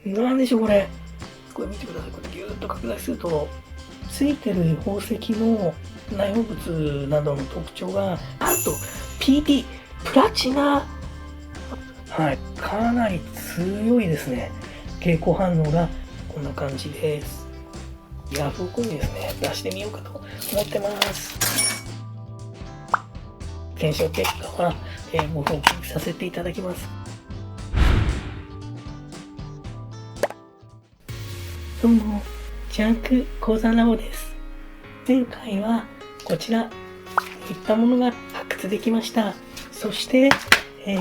なんでしょう、これ。これ見てください。これギューッと拡大すると、ついてる宝石の内包物などの特徴が、なんと PT プラチナ、はい、かなり強いですね。蛍光反応がこんな感じです。ヤフオクにですね、出してみようかと思ってます。検証結果は、ご報告させていただきます。どうも、ジャンク鉱山ラボです。前回はこちら、いったものが発掘できました。そして、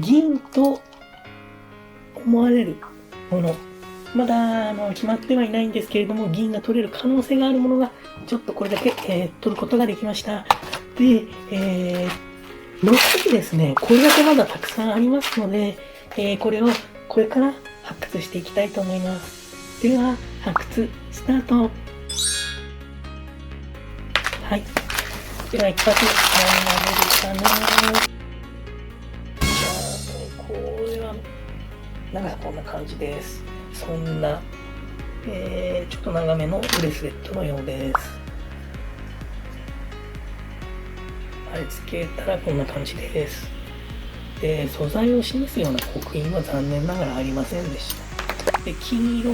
銀と思われるもの。まだ決まってはいないんですけれども、銀が取れる可能性があるものが、ちょっとこれだけ、取ることができました。で、後にですね、これだけまだたくさんありますので、これをこれから発掘していきたいと思います。では、発掘スタート。はい。では、一発何が出るかな。じゃあ、これは、長さこんな感じです。そんな、ちょっと長めのブレスレットのようです。貼り付けたらこんな感じです。で、素材を示すような刻印は残念ながらありませんでした。で、金色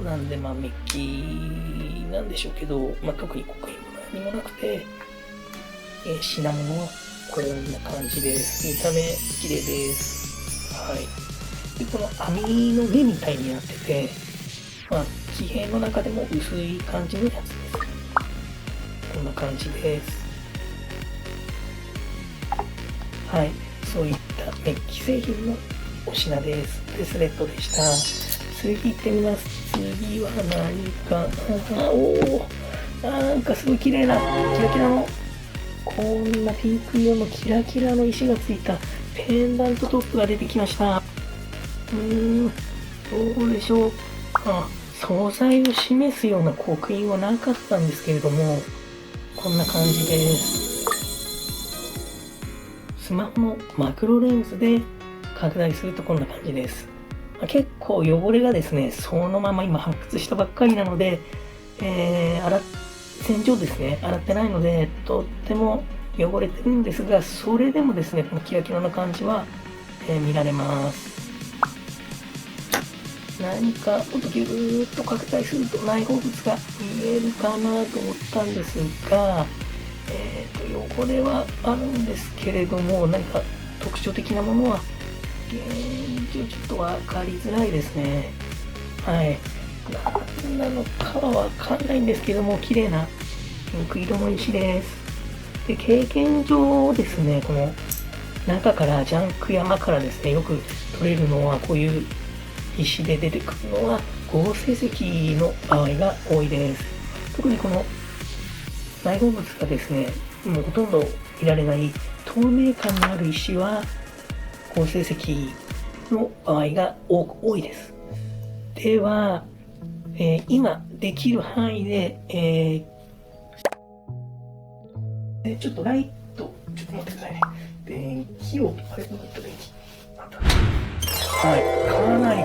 なんで、メッキなんでしょうけど、特に刻印も何もなくて、品物はこんな感じです。見た目綺麗です。はい。で、この網の目みたいになってて、木片の中でも薄い感じのやつです。こんな感じです。はい。そういったメッキ製品のお品です。ブレスレットでした。次行ってみます。次は何か、なんかすごい綺麗な、キラキラの、こんなピンク色のキラキラの石がついたペンダントトップが出てきました。どうでしょうか。素材を示すような刻印はなかったんですけれども、こんな感じです。スマホのマクロレンズで拡大するとこんな感じです。結構汚れがですね、そのまま今発掘したばっかりなので、洗浄ですね、洗ってないので、とっても汚れてるんですが、それでもですね、このキラキラな感じは、見られます。何かもっとギューッと拡大すると内包物が見えるかなと思ったんですが、汚れはあるんですけれども、何か特徴的なものは現状ちょっと分かりづらいですね。はい。何なのかは分かんないんですけども、綺麗なピンク色の石です。で、経験上ですね、この中からジャンク山からですね、よく取れるのはこういう石で出てくるのは合成石の場合が多いです。特にこの内包物がですね、もうほとんど見られない透明感のある石は合成石の場合が多いです。では、今できる範囲で、ちょっとライト、ちょっと待ってくださいね。電気を、あれ、電気。はい、かなり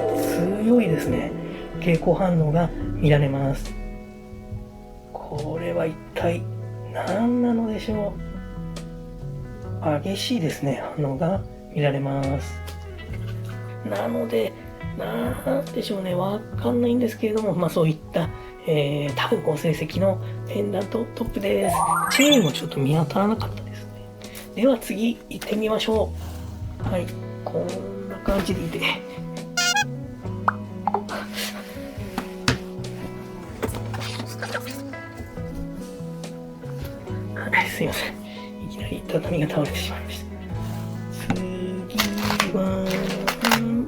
強いですね。蛍光反応が見られます。これは一体何なのでしょう。激しいですね、反応が見られます。なので、なんでしょうね、わかんないんですけれども、そういった、多分好成績のペンダントトップです。チェーンもちょっと見当たらなかったですね。では次行ってみましょう。はい、こんな感じでいて。すいません。いきなり畳が倒れてしまいました。次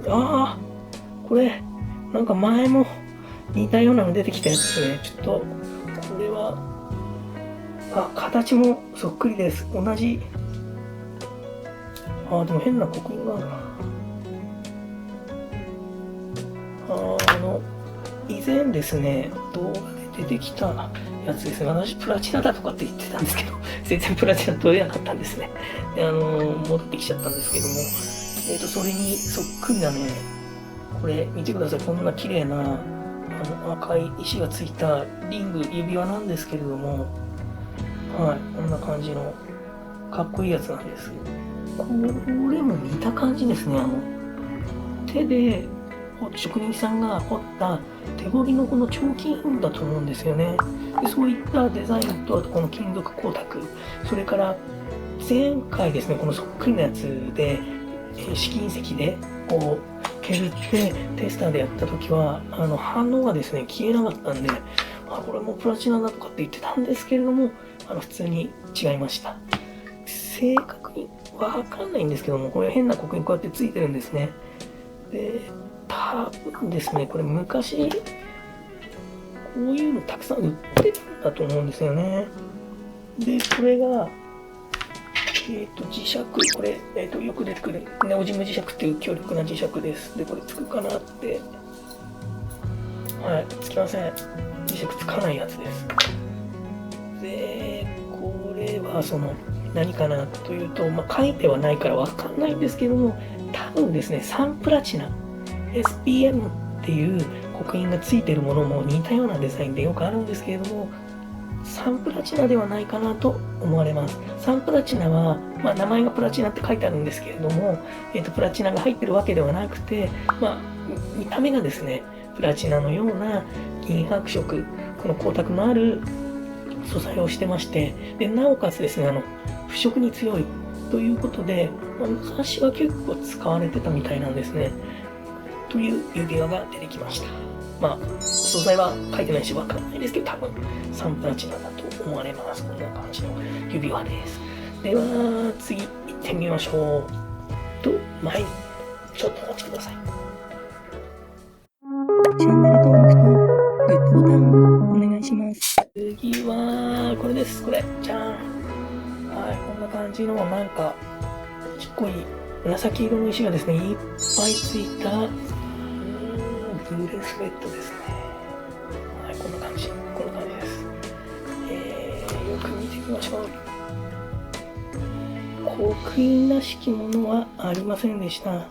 は、これ、なんか前も似たようなの出てきたやつですね。ちょっと、これは、形もそっくりです。同じ。でも変な刻印があるな。以前ですね、動画で出てきたやつですね。私、プラチナだとかって言ってたんですけど、全然プラチナ取れなかったんですね。で、戻ってきちゃったんですけども、それにそっくりなね、これ見てください。こんな綺麗な赤い石がついたリング、指輪なんですけれども、はい、こんな感じのかっこいいやつなんです。これも似た感じですね。手で職人さんが彫った手彫りのこの彫金だと思うんですよね。でそういったデザインと、あとこの金属光沢、それから前回ですね、このそっくりなやつで、試金石でこう削ってテスターでやった時は反応がですね消えなかったんで、これもプラチナだとかって言ってたんですけれども、普通に違いました。正確にわかんないんですけども、これ変な刻印こうやってついてるんですね。で多分ですね、これ昔こういうのたくさん売ってたんだと思うんですよね。でこれが磁石、これ、よく出てくるネオジム磁石っていう強力な磁石です。でこれつくかなって、はい、つきません。磁石つかないやつです。でこれは何かなというと、書いてはないからわかんないんですけども、多分ですね、サンプラチナ SPM っていう刻印がついてるものも似たようなデザインでよくあるんですけれども、サンプラチナではないかなと思われます。サンプラチナは、名前がプラチナって書いてあるんですけれども、プラチナが入ってるわけではなくて、見た目がですね、プラチナのような銀白色、この光沢のある素材をしてまして、でなおかつですね、腐食に強いということで、昔は結構使われてたみたいなんですね。という指輪が出てきました。素材は書いてないしわかんないですけど、多分サンプラチナだと思われます。こんな感じの指輪です。では次行ってみましょう。前にちょっとお待ちください。チャンネル登録とグッドボタンお願いします。次はこれです。これじゃん。はい、こんな感じのなんかちっこい紫色の石がですねいっぱいついたブレスレットですね。はい、こんな感じです。よく見てみましょう。刻印らしきものはありませんでした。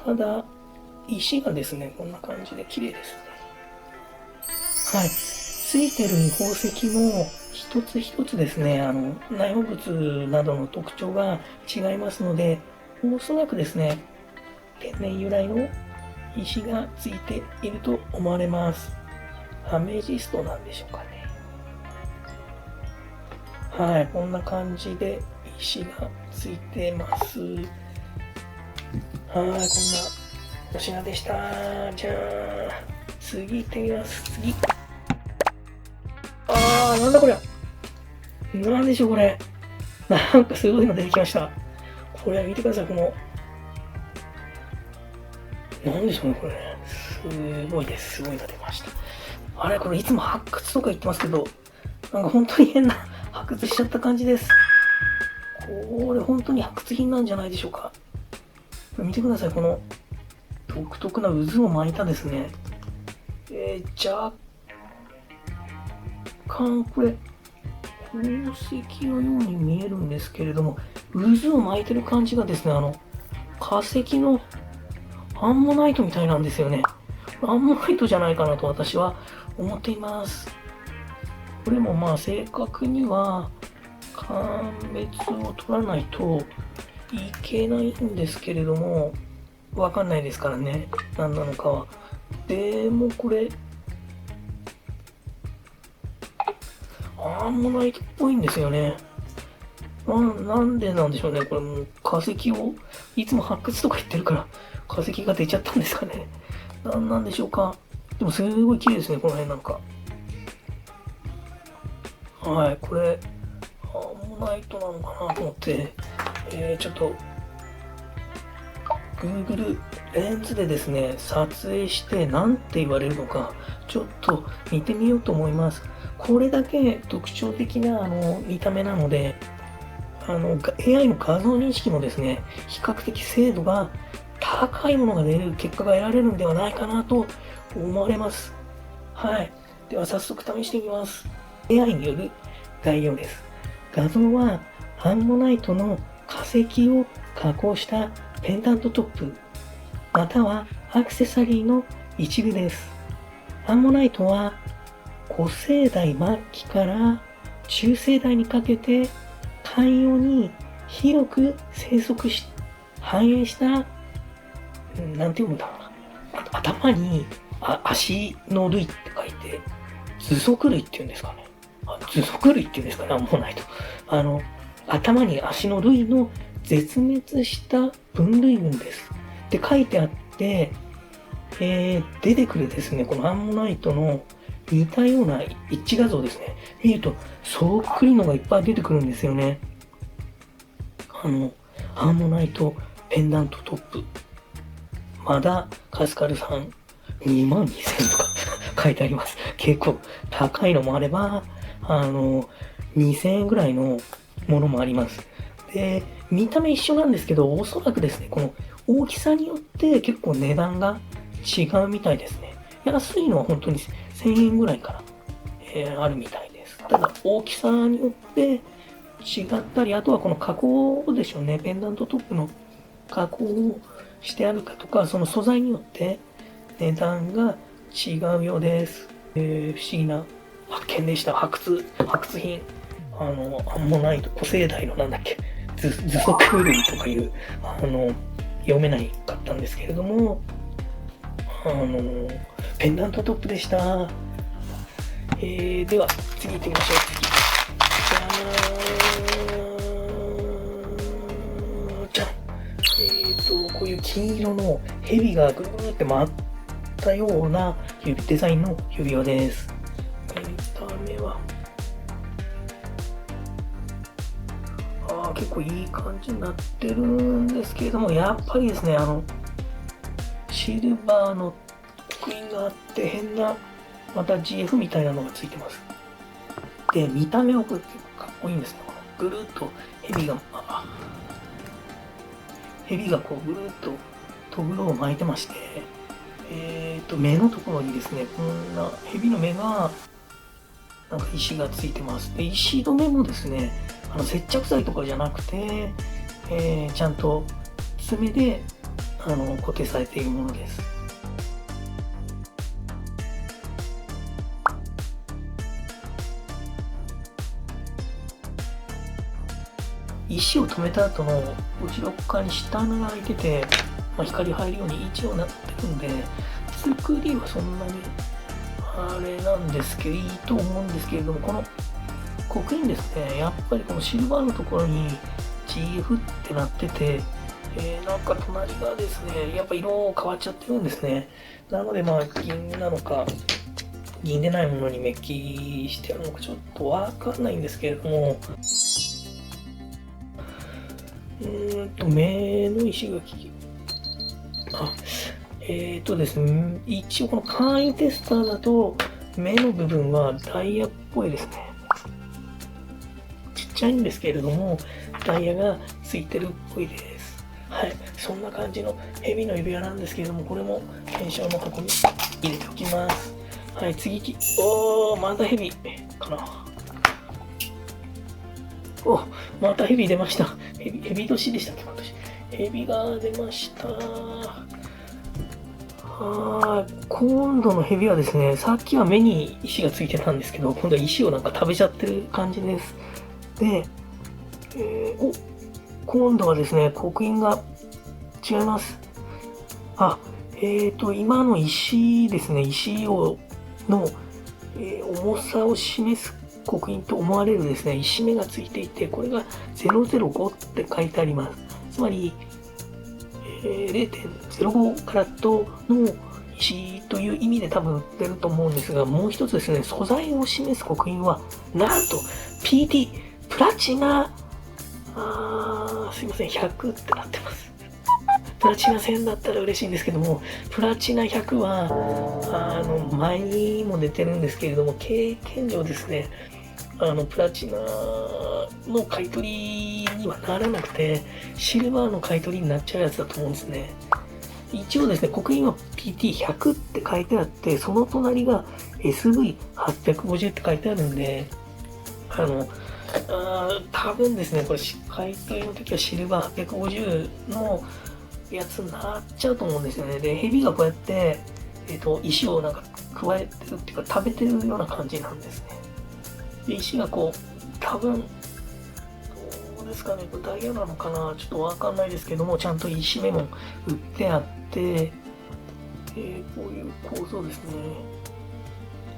ただ、石がですね、こんな感じで綺麗ですね。はい。ついてる宝石も一つ一つですね、内容物などの特徴が違いますので、おそらくですね、天然由来の石がついていると思われます。アメジストなんでしょうかね。はい、こんな感じで石がついてます。はい、こんなお品でした。じゃあ、次行ってみます。次。なんだこれ。なんでしょうこれ。なんかすごいの出てきました。これ見てください、この。なんでしょうね、これ。すごいです。すごいの出ました。あれ、これいつも発掘とか言ってますけど、なんか本当に変な発掘しちゃった感じです。これ本当に発掘品なんじゃないでしょうか。見てください、この独特な渦を巻いたですね。若干これ宝石のように見えるんですけれども、渦を巻いてる感じがですね、化石のアンモナイトみたいなんですよね。アンモナイトじゃないかなと私は思っています。これも正確には鑑別を取らないといけないんですけれども、わかんないですからね、何なのかは。でもこれアンモナイトっぽいんですよね。なんでなんでしょうね。これもう化石をいつも発掘とか言ってるから化石が出ちゃったんですかね。なんでしょうか。でもすごい綺麗ですね、この辺なんか。はい、これアンモナイトなのかなと思って、ちょっと Google レンズでですね、撮影して何て言われるのか、ちょっと見てみようと思います。これだけ特徴的な見た目なので、AI の画像認識もですね、比較的精度が高いものが出る結果が得られるんではないかなと思われます。はい。では早速試してみます。AI による概要です。画像はアンモナイトの化石を加工したペンダントトップ、またはアクセサリーの一部です。アンモナイトは古生代末期から中生代にかけて海洋に広く生息し、繁栄した、なんて読むんだろうな。頭に足の類って書いて、頭足類っていうんですかね。頭足類っていうんですかね、アンモナイト。頭に足の類の絶滅した分類群です。って書いてあって、出てくるですね、このアンモナイトの似たような一致画像ですね。見ると、そっくりのがいっぱい出てくるんですよね。アンモナイトペンダントトップ。まだカスカルさん22,000とか書いてあります。結構高いのもあれば、2000円ぐらいのものもあります。で、見た目一緒なんですけど、おそらくですね、この大きさによって結構値段が違うみたいですね。安いのは本当に1000円ぐらいから、あるみたいです。ただ、大きさによって違ったり、あとはこの加工でしょうね。ペンダントトップの加工をしてあるかとか、その素材によって値段が違うようです。不思議な発見でした。発掘品。アンモナイト、古生代のなんだっけ、頭足類とかいう、読めないかったんですけれども、ペンダントトップでした。では、次行ってみましょう。じゃん。こういう金色の蛇がぐるーって回ったようなデザインの指輪です。見た目は、結構いい感じになってるんですけれども、やっぱりですね、シルバーの刻印があって変な、また GF みたいなのがついてます。で、見た目はこれ結構かっこいいんですね。ぐるっと蛇がこうぐるっとトグロを巻いてまして、目のところにですね、こんな蛇の目が、なんか石がついてます。で、石止めもですね、接着剤とかじゃなくて、ちゃんと爪で固定されているものです。石を止めた後の後ろ側に下穴が開いてて、光入るように一応なってるんで、作りはそんなにあれなんですけど、いいと思うんですけれども、この刻印ですね、やっぱりこのシルバーのところに GF ってなってて、なんか隣がですね、やっぱ色変わっちゃってるんですね。なので銀なのか、銀でないものにメッキしてあるのかちょっとわかんないんですけれども、目の石がですね、一応この簡易テスターだと、目の部分はダイヤっぽいですね。ちっちゃいんですけれども、ダイヤがついてるっぽいです。はい。そんな感じの蛇の指輪なんですけれども、これも検証の箱に入れておきます。はい、次、また蛇かな。また蛇出ました。蛇年でしたっけ、今年。蛇が出ました。今度の蛇はですね、さっきは目に石がついてたんですけど、今度は石をなんか食べちゃってる感じです。で、今度はですね、刻印が違います。今の石ですね、石の、重さを示す刻印と思われるですね、石目がついていて、これが005って書いてあります。つまり、0.05 カラットの石という意味で多分売ってると思うんですが、もう一つですね、素材を示す刻印は、なんと PT プラチナ、すいません、100ってなってます。プラチナ1000だったら嬉しいんですけども、プラチナ100は、前にも出てるんですけれども、経験上ですね、プラチナの買い取りにはならなくて、シルバーの買い取りになっちゃうやつだと思うんですね。一応ですね、刻印は PT100 って書いてあって、その隣が SV850 って書いてあるんで、多分ですね、これ買い取りの時はシルバー850のやつになっちゃうと思うんですよね。で、ヘビがこうやって、石をなんか加えてるっていうか食べてるような感じなんですね。で、石がこう、多分、どうですかね、これダイヤなのかな、ちょっとわかんないですけども、ちゃんと石目も売ってあって、こういう構造ですね。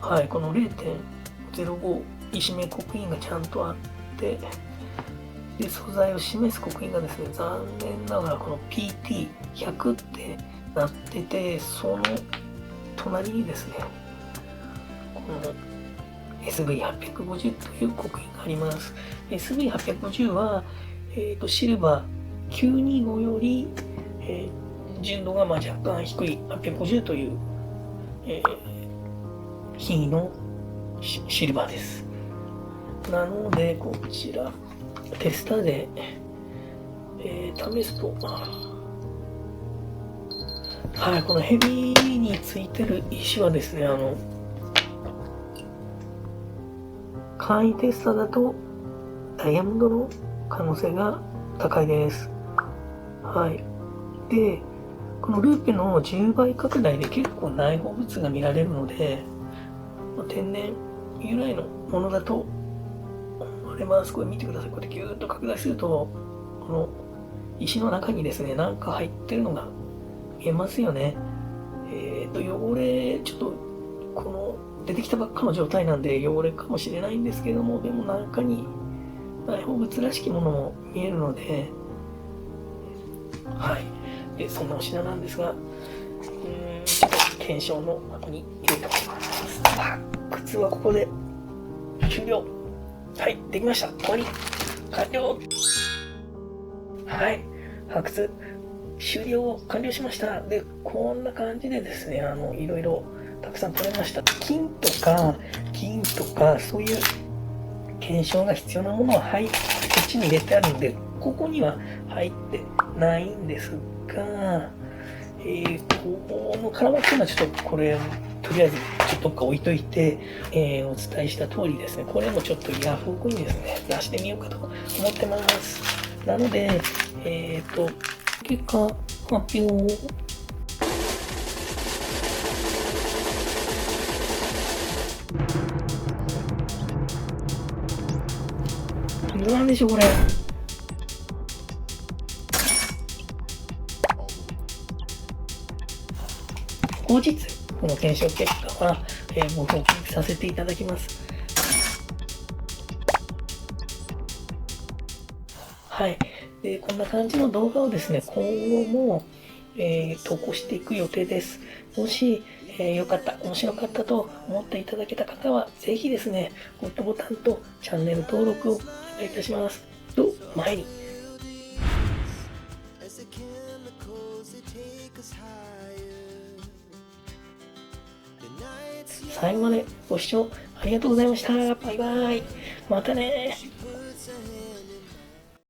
はい、この0.05石目刻印がちゃんとあって、で、素材を示す刻印がですね、残念ながらこの PT100 ってなってて、その隣にですね、この SV850 という刻印があります。SV850 は、シルバー925より、純度が若干低い850という、品位のシルバーです。なので、こちら、テスターで、試すと、はい、このヘビについてる石はですね、簡易テスターだとダイヤモンドの可能性が高いです。はい。で、このルーペの10倍拡大で結構内包物が見られるので、天然由来のものだと思われます。これ見てください。こうやってギューッと拡大すると、この石の中にですね、なんか入ってるのが見えますよね。汚れ、ちょっと、この出てきたばっかの状態なんで汚れかもしれないんですけども、でも中に内包物らしきものも見えるので、はい。で、そんなお品なんですが、ちょっと検証の箱に入れておきます。靴はここで終了。はい、できました。終わり。完了。はい、発掘終了完了しました。で、こんな感じでですね、いろいろたくさん取れました。金とか銀とか、そういう検証が必要なものはこっちに入れてあるんで、ここには入ってないんですが、この空箱っていうのはちょっとこれ、とりあえずちょっとどっか置いといて、お伝えした通りですね、これもちょっとヤフオクにですね、出してみようかと思ってます。なので、結果発表。どうなんでしょう、これ。後日、この検証結果は、ご報告させていただきます。はい。で、こんな感じの動画をですね、今後も、投稿していく予定です。もし、良かった、面白かったと思っていただけた方は、ぜひですね、グッドボタンとチャンネル登録をお願いいたします。と、前に。最後までご視聴ありがとうございました。バイバイ。またね。